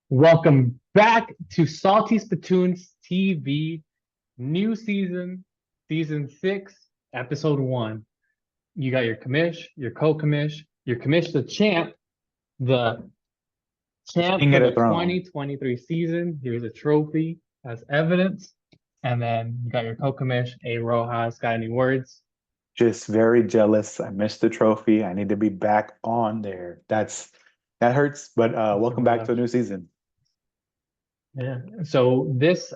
Welcome back to Salty Spittoons TV, new season, season 6, episode 1. You got your commish, your co-commish, your commish the champ King for of the the throne. 2023 season. Here's a trophy as evidence. And then you got your co-commish, A. Rojas. Got any words? Just very jealous. I missed the trophy. I need to be back on there. That hurts, but That's welcome back to a rough. new season. Yeah. So this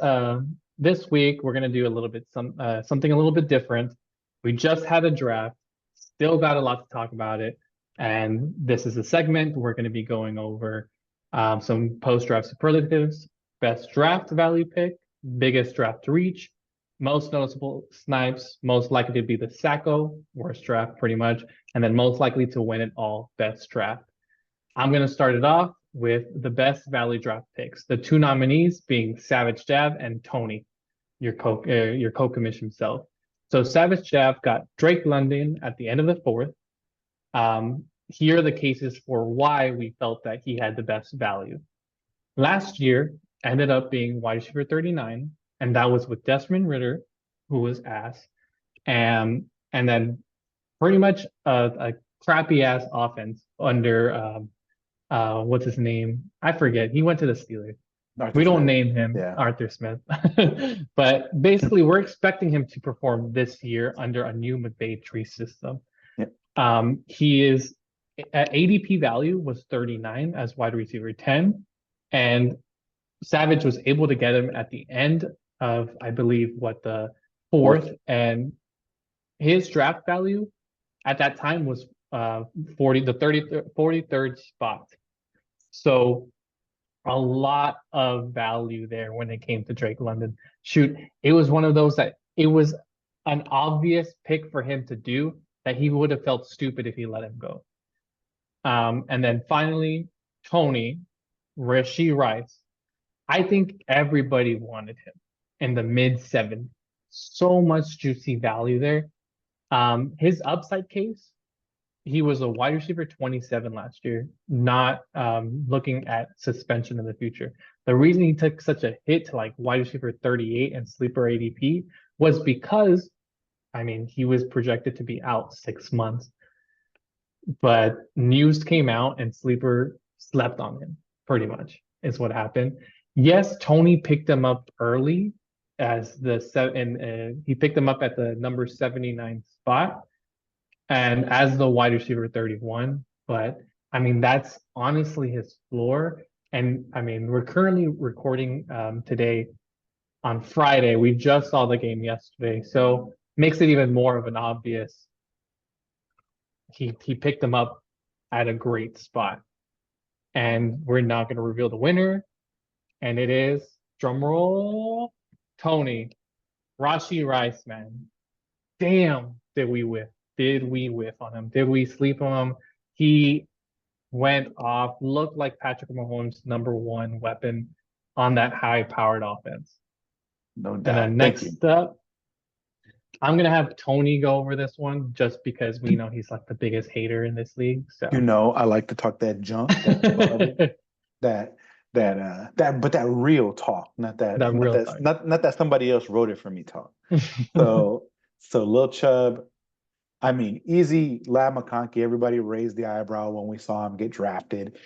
week we're gonna do a little bit something a little bit different. We just had a draft, still got a lot to talk about it, and this is a segment we're gonna be going over some post-draft superlatives, best draft value pick, biggest draft reach, most noticeable snipes, most likely to be the Sacco, worst draft pretty much, and then most likely to win it all, best draft. I'm going to start it off with the best Valley draft picks. The two nominees being Savage Jab and Tony, your co-commish himself. So Savage Jab got Drake London at the end of the fourth. Here are the cases for why we felt that he had the best value. Last year ended up being wide receiver 39, and that was with Desmond Ritter, who was ass, and then pretty much a crappy ass offense under what's his name? I forget. He went to the Steelers. We Arthur don't Smith. name him Yeah. Arthur Smith. But basically, we're expecting him to perform this year under a new McVay tree system. Yeah. He is at ADP value was 39 as wide receiver 10, and Savage was able to get him at the end of, I believe, what the Fourth. fourth, and his draft value at that time was 43rd spot. So a lot of value there when it came to Drake London. Shoot, it was one of those that it was an obvious pick for him to do that he would have felt stupid if he let him go. And then finally, Tony, Rashee Rice. I think everybody wanted him in the mid seven. So much juicy value there. His upside case, he was a wide receiver 27 last year, not looking at suspension in the future. The reason he took such a hit to like wide receiver 38 and sleeper ADP was because, I mean, he was projected to be out 6 months, but news came out and sleeper slept on him, pretty much, is what happened. Yes, Tony picked him up early as the seven, and he picked him up at the number 79 spot and as the wide receiver 31. But I mean, that's honestly his floor. And I mean, we're currently recording today on Friday. We just saw the game yesterday. So makes it even more of an obvious. He picked them up at a great spot. And we're not going to reveal the winner. And it is, drum roll, Tony, Rashee Rice, man. Damn, did we whiff? Did we whiff on him? Did we sleep on him? He went off, looked like Patrick Mahomes' number one weapon on that high-powered offense. No And doubt. then Thank you. next up, I'm gonna have Tony go over this one just because we know he's like the biggest hater in this league. You So know, I like to talk that junk, that bub, that but that real talk, that real talk. not that somebody else wrote it for me talk. So Lil Chubb, I mean, easy Lab McConkey. Everybody raised the eyebrow when we saw him get drafted.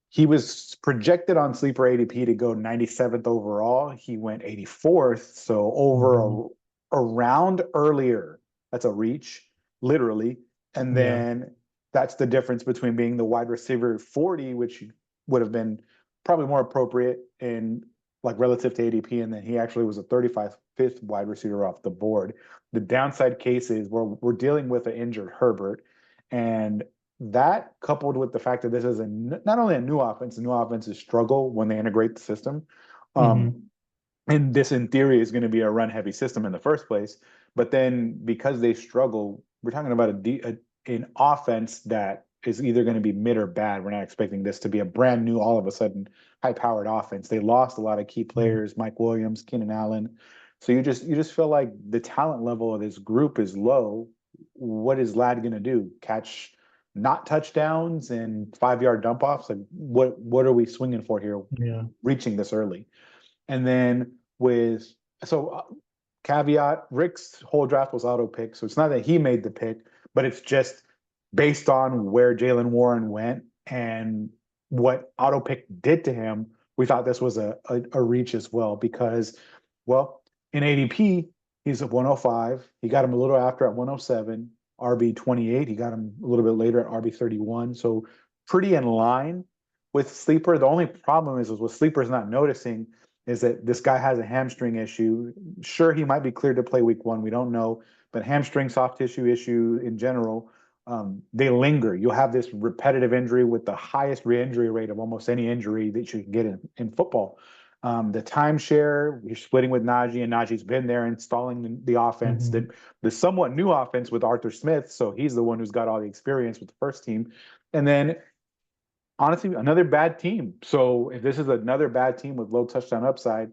He was projected on sleeper ADP to go 97th overall. He went 84th, so Mhm. a round earlier. That's a reach, literally. And Yeah. then that's the difference between being the wide receiver 40, which would have been probably more appropriate in like relative to ADP, and then he actually was a 35th wide receiver off the board. The downside case is we're dealing with an injured Herbert, and that coupled with the fact that this is not only a new offense, the new offenses struggle when they integrate the system. Hmm. Um, and this in theory is going to be a run heavy system in the first place. But then because they struggle, we're talking about an offense that is either going to be mid or bad. We're not expecting this to be a brand new, all of a sudden, high powered offense. They lost a lot of key players, Mike Williams, Keenan Allen. So you just feel like the talent level of this group is low. What is Lad going to do? Catch not touchdowns and 5 yard dump offs. Like what are we swinging for here? Yeah. Reaching this early, and then with so caveat, Rick's whole draft was auto pick, so it's not that he made the pick, but it's just based on where Jalen Warren went and what auto pick did to him. We thought this was a reach as well because, well, in ADP he's at 105. He got him a little after at 107. RB 28. He got him a little bit later at RB 31. So pretty in line with Sleeper. The only problem is what Sleeper's not noticing is that this guy has a hamstring issue. Sure, he might be cleared to play week 1. We don't know, but hamstring, soft tissue issue in general, they linger. You'll have this repetitive injury with the highest re-injury rate of almost any injury that you can get in football. The timeshare, you're splitting with Najee, and Najee's been there installing the offense, Mhm. the somewhat new offense with Arthur Smith. So he's the one who's got all the experience with the first team. And then honestly, another bad team. So if this is another bad team with low touchdown upside,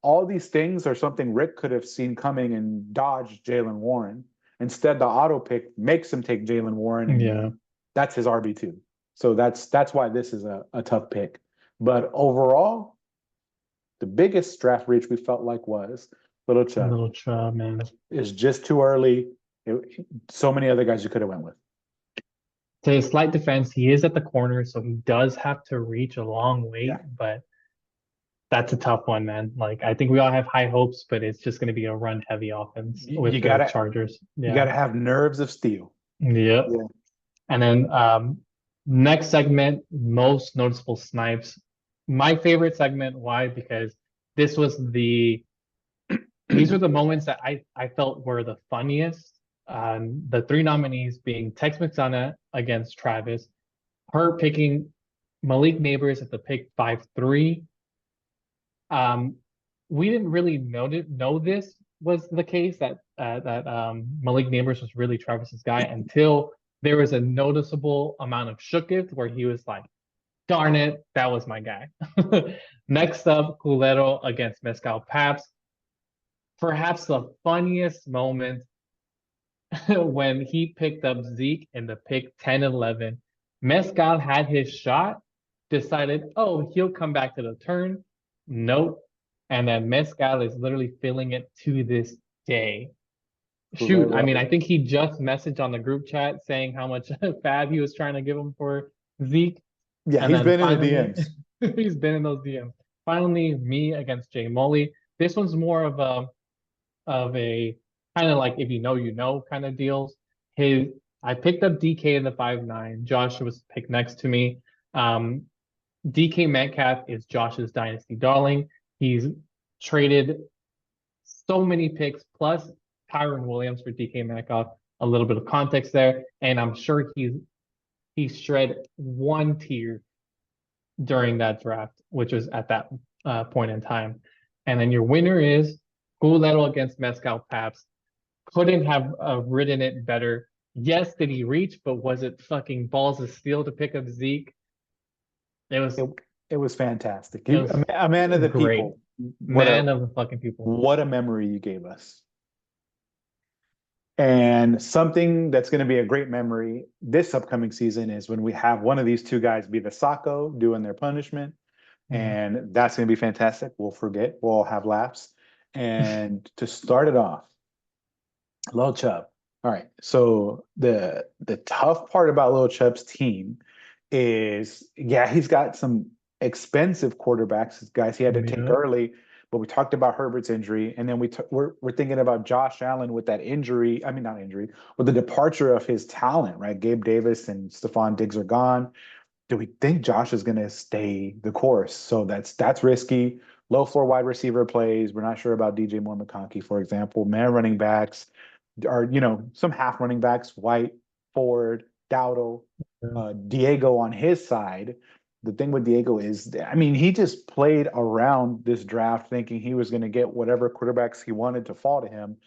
all these things are something Rick could have seen coming and dodged Jalen Warren. Instead, the auto pick makes him take Jalen Warren, and Yeah. that's his RB2. So that's why this is a tough pick. But overall, the biggest draft reach we felt like was Little Chubb. Little Chubb, man. Is just too early. So many other guys you could have went with. To his slight defense, he is at the corner, so he does have to reach a long way, Yeah, but that's a tough one, man. Like I think we all have high hopes, but it's just going to be a run heavy offense you with the gotta Chargers. you Yeah. gotta have nerves of steel. Yep. Yeah, And then next segment, most noticeable snipes. My favorite segment, why? Because this was these were the moments that I felt were the funniest. The three nominees being Tex McDonough against Travis, her picking Malik Neighbors at the pick 5-3. Um, we didn't really know this was the case that Malik Neighbors was really Travis's guy until there was a noticeable amount of shooketh where he was like, "Darn it, that was my guy." Next up, Culero against Mezcal Paps. Perhaps the funniest moment when he picked up Zeke in the pick 10-11. Mezcal had his shot, decided, oh, he'll come back to the turn. Nope. And then Mezcal is literally feeling it to this day. Shoot, I mean, Culero. I think he just messaged on the group chat saying how much fab he was trying to give him for Zeke. Yeah, And he's then been in the finally, DMs. he's been in those DMs. Finally, me against Jay Molly. This one's more of a kind of like if you know you know kind of deals. His I picked up DK in the 5-9. Josh was picked next to me. Um, DK Metcalf is Josh's dynasty darling. He's traded so many picks plus Kyron Williams for DK Metcalf. A little bit of context there, and I'm sure he shred one tier during that draft, which was at that point in time. And then your winner is Gulero against Mezcal Paps. Couldn't have written it better. Yes, did he reach, but was it fucking balls of steel to pick up Zeke? It was It, it was fantastic. it was A man of the great. people. Man of the fucking people. What a memory you gave us. And something that's going to be a great memory this upcoming season is when we have one of these two guys be the Sacco doing their punishment. Yeah. And that's going to be fantastic. We'll forget. We'll all have laughs. And to start it off, Lil Chubb. All right. So the tough part about Lil Chubb's team is, yeah, he's got some expensive quarterbacks, guys he had to take Yeah. early. But we talked about Herbert's injury, and then we're thinking about Josh Allen with that injury. I mean, not injury, with the departure of his talent, right? Gabe Davis and Stephon Diggs are gone. Do we think Josh is going to stay the course? So that's risky. Low floor wide receiver plays. We're not sure about DJ Moore McConkey, for example. Man running backs are, some half running backs, White, Ford, Dowdle, Diego on his side. The thing with Diego is, I mean, he just played around this draft thinking he was going to get whatever quarterbacks he wanted to fall to him.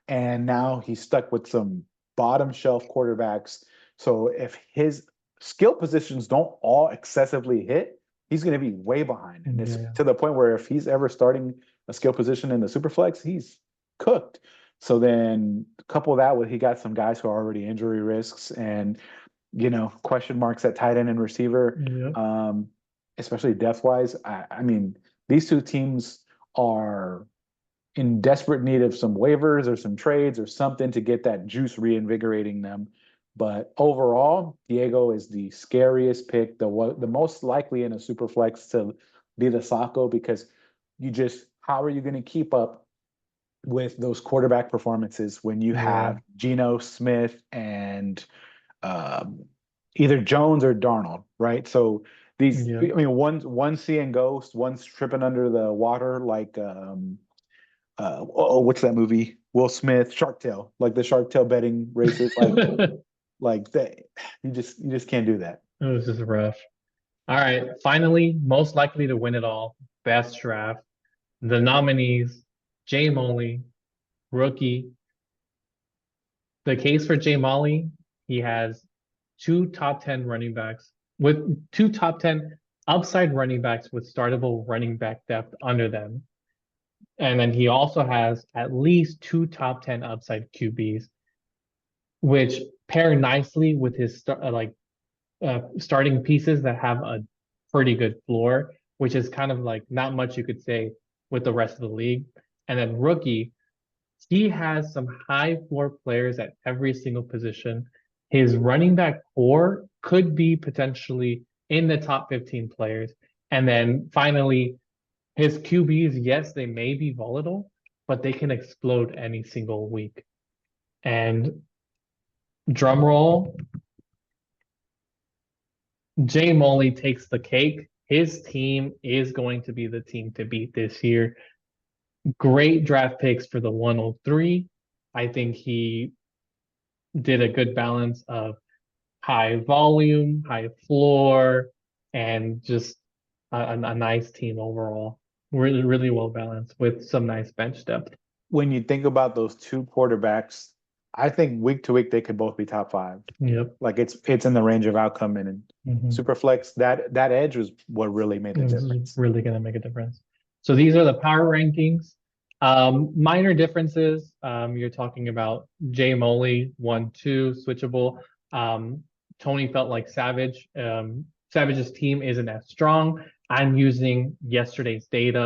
And now he's stuck with some bottom shelf quarterbacks. So if his skill positions don't all excessively hit, he's going to be way behind. And it's Yeah. to the point where if he's ever starting a skill position in the Superflex, he's cooked. So then couple that with he got some guys who are already injury risks, and question marks at tight end and receiver, Yeah. especially depth wise. I mean, these two teams are in desperate need of some waivers or some trades or something to get that juice reinvigorating them. But overall, Diego is the scariest pick, the most likely in a super flex to be the Sacco, because how are you going to keep up with those quarterback performances when you Yeah. have Geno Smith and um, either Jones or Darnold, right? So I Yeah. mean, one's seeing ghosts, one's tripping under the water, like what's that movie? Will Smith, Shark Tale, like the Shark Tale betting races, It like that. You just can't do that. was just rough. All right. Finally, most likely to win it all. Best draft. The nominees: Jay Moley, rookie. The case for Jay Moley, he has two top 10 running backs with two top 10 upside running backs with startable running back depth under them. And then he also has at least two top 10 upside QBs, which pair nicely with his starting pieces that have a pretty good floor, which is kind of like not much you could say with the rest of the league. And then rookie, he has some high floor players at every single position. His running back core could be potentially in the top 15 players. And then finally, his QBs, yes, they may be volatile, but they can explode any single week. And drum roll, Jay Moley takes the cake. His team is going to be the team to beat this year. Great draft picks for the 103. I think he did a good balance of high volume, high floor, and just a nice team overall. Really, really well balanced with some nice bench depth. When you think about those two quarterbacks, I think week to week they could both be top five. Yep. Like it's in the range of outcome, and in Mm-hmm. Superflex, that edge was what really made the This is difference. really going to make a difference. So these are the power rankings. Minor differences. You're talking about Jay Moley, 1, 2, switchable. Um, Tony felt like Savage's team isn't as strong. I'm using yesterday's data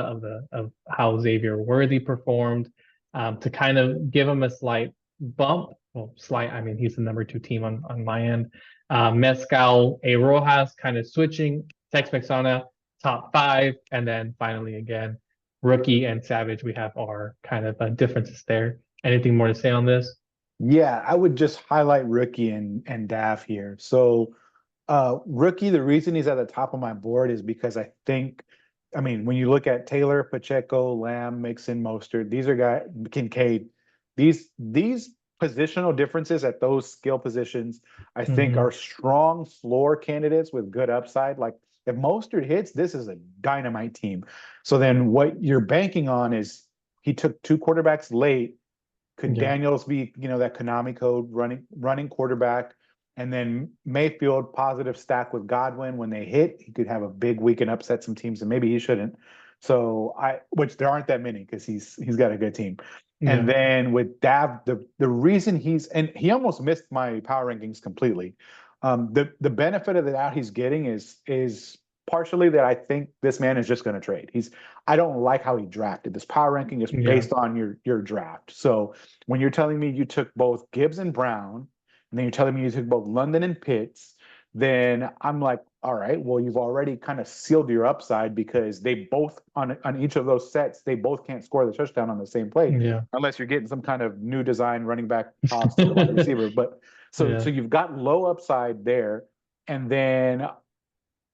of how Xavier Worthy performed to kind of give him a slight bump. Well, slight, I mean, he's the number 2 team on my end. Mescal, A. Rojas kind of switching. Tex Mexana, top 5. And then finally, again, Rookie and Savage, we have our kind of differences there. Anything more to say on this? Yeah, I would just highlight Rookie and Dav here. So Rookie, the reason he's at the top of my board is because I mean, when you look at Taylor, Pacheco, Lamb, Mixon, Mostert, these are guys, Kincaid, these positional differences at those skill positions, I think Mm-hmm. are strong floor candidates with good upside. Like if Mostert hits, this is a dynamite team. So then what you're banking on is he took two quarterbacks late. Could Yeah. Daniels be, that Konami code running quarterback? And then Mayfield positive stack with Godwin when they hit, he could have a big week and upset some teams, and maybe he shouldn't. So which there aren't that many because he's got a good team. Yeah. And then with Dav, the reason and he almost missed my power rankings completely. The benefit of the doubt he's getting is partially that I think this man is just going to trade. I don't like how he drafted. This power ranking is Yeah. based on your draft. So when you're telling me you took both Gibbs and Brown, and then you're telling me you took both London and Pitts, then I'm like, all right, well, you've already kind of sealed your upside because they both on each of those sets, they both can't score the touchdown on the same play Yeah. unless you're getting some kind of new design running back toss to the wide receiver. But so Yeah. you've got low upside there. And then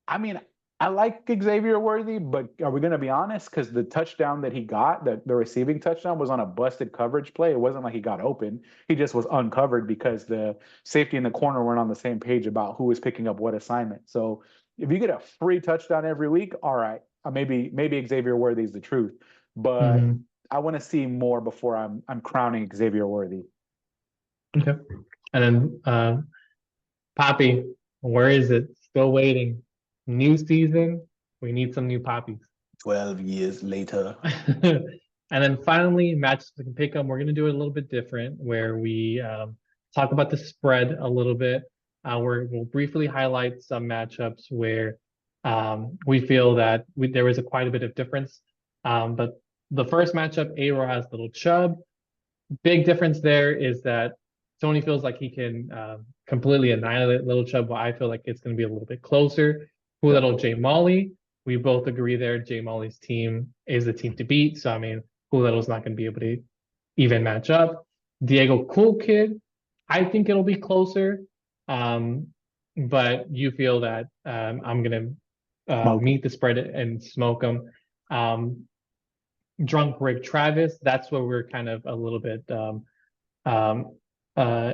I mean, I like Xavier Worthy, but are we going to be honest? Because the touchdown that he got, the receiving touchdown, was on a busted coverage play. It wasn't like he got open. He just was uncovered because the safety and the corner weren't on the same page about who was picking up what assignment. So if you get a free touchdown every week, all right, maybe Xavier Worthy is the truth, but Mm-hmm. I want to see more before I'm crowning Xavier Worthy. Okay. And then Poppy, where is it? Still waiting. New season. We need some new poppies. 12 years later. And then finally, matches we can pick them. We're going to do it a little bit different where we talk about the spread a little bit. We'll briefly highlight some matchups where we feel that there is quite a bit of difference. But the first matchup, A-Row has Little Chubb. Big difference there is that Tony feels like he can completely annihilate Little Chubb, while I feel like it's going to be a little bit closer. Yep. Little J Molly, we both agree there. J Molly's team is the team to beat. So, I mean, Little's not going to be able to even match up. Diego Cool Kid, I think it'll be closer. Um, but you feel that I'm going to Smoke 'em. meet the spread and smoke them. Drunk Rick Travis, that's where we're kind of a little bit um,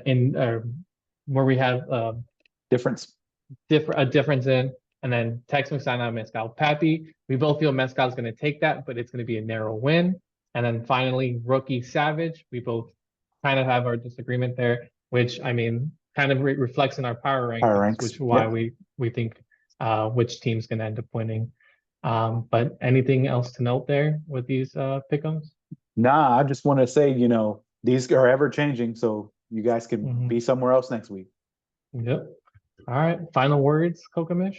in where we have Difference. a difference in, and then Tex McSana, Mezcal Pappy. We both feel Mezcal is going to take that, but it's going to be a narrow win. And then finally, Rookie Savage. We both kind of have our disagreement there, which I mean, kind of reflects in our power Power rankings, ranks. which is why Yep. we think which team's going to end up winning. But anything else to note there with these pick'ems? Nah, I just want to say, these are ever changing, so you guys can Mm-hmm. be somewhere else next week. Yep. All right. Final words, Kokamish.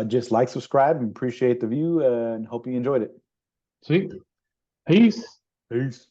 Just like, subscribe, and appreciate the view, and hope you enjoyed it. Sweet. Peace. Peace.